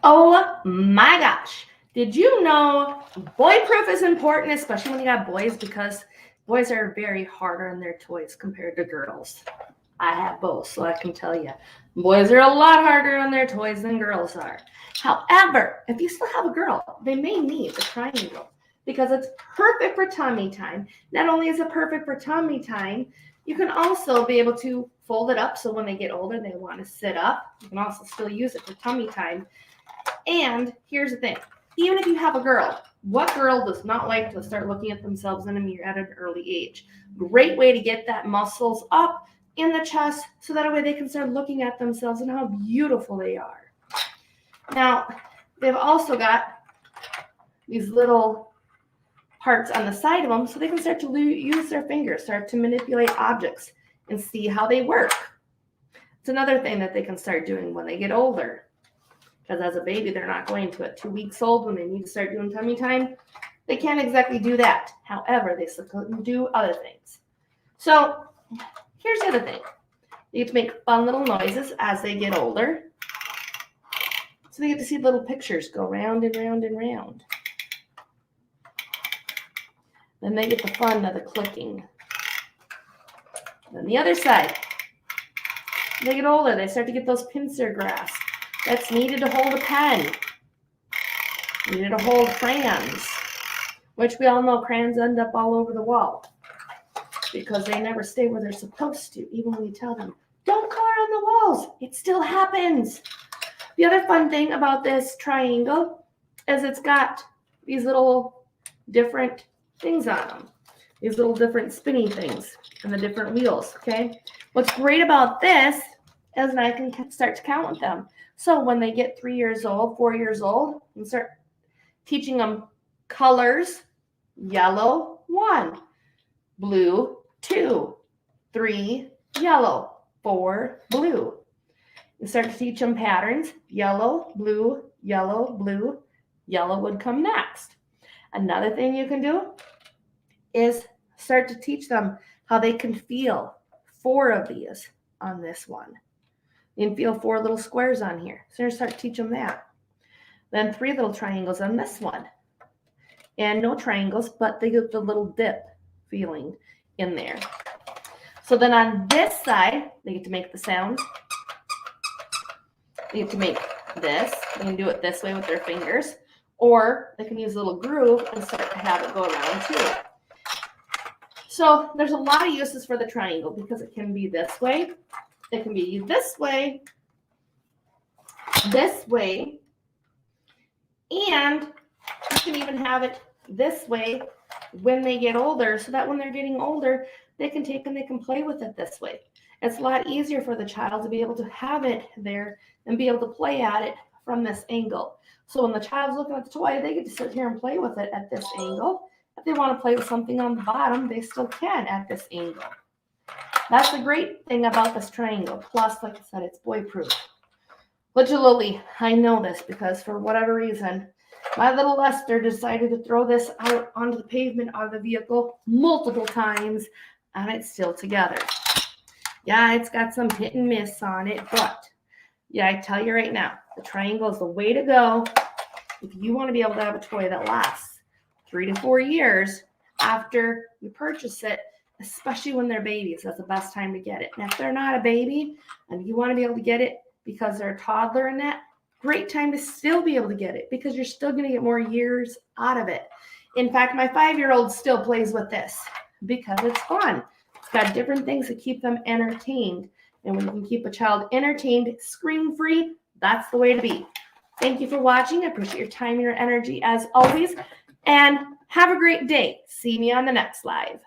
Oh my gosh. Did you know boy proof is important, especially when you got boys, because boys are very hard on their toys compared to girls. I have both, so I can tell you. Boys are a lot harder on their toys than girls are. However, if you still have a girl, they may need the triangle because it's perfect for tummy time. Not only is it perfect for tummy time, you can also be able to fold it up so when they get older and they want to sit up, you can also still use it for tummy time. And here's the thing, even if you have a girl, what girl does not like to start looking at themselves in a mirror at an early age? Great way to get that muscles up in the chest so that way they can start looking at themselves and how beautiful they are. Now, they've also got these little parts on the side of them so they can start to use their fingers, start to manipulate objects and see how they work. It's another thing that they can start doing when they get older. Because as a baby, they're not going to at 2 weeks old when they need to start doing tummy time. They can't exactly do that. However, they still can do other things. So here's the other thing. You get to make fun little noises as they get older. So they get to see little pictures go round and round and round. Then they get the fun of the clicking. Then the other side. They get older, they start to get those pincer grasps. That's needed to hold a pen. Needed to hold crayons, which we all know crayons end up all over the wall because they never stay where they're supposed to, even when you tell them, don't color on the walls. It still happens. The other fun thing about this triangle is it's got these little different things on them, these little different spinny things and the different wheels, okay? What's great about this is I can start to count with them. So when they get 3 years old, 4 years old, and start teaching them colors, yellow, 1, blue, 2, 3, yellow, 4, blue. You start to teach them patterns, yellow, blue, yellow, blue, yellow would come next. Another thing you can do is start to teach them how they can feel 4 of these on this one. You can feel 4 little squares on here. So you're going to start to teach them that. Then 3 little triangles on this one. And no triangles, but they get the little dip feeling in there. So then on this side, they get to make the sounds. They get to make this. They can do it this way with their fingers. Or they can use a little groove and start to have it go around too. So there's a lot of uses for the triangle because it can be this way. It can be this way, and you can even have it this way when they get older so that when they're getting older, they can take and they can play with it this way. It's a lot easier for the child to be able to have it there and be able to play at it from this angle. So when the child's looking at the toy, they get to sit here and play with it at this angle. If they want to play with something on the bottom, they still can at this angle. That's the great thing about this triangle. Plus, like I said, it's boy proof. Literally, I know this because for whatever reason, my little Lester decided to throw this out onto the pavement out of the vehicle multiple times, and it's still together. Yeah, it's got some hit and miss on it, but yeah, I tell you right now, the triangle is the way to go if you want to be able to have a toy that lasts 3 to 4 years after you purchase it, especially when they're babies. That's the best time to get it. And if they're not a baby and you want to be able to get it because they're a toddler and that, great time to still be able to get it because you're still going to get more years out of it. In fact, my 5-year-old still plays with this because it's fun. It's got different things to keep them entertained. And when you can keep a child entertained, screen-free, that's the way to be. Thank you for watching. I appreciate your time and your energy as always. And have a great day. See me on the next live.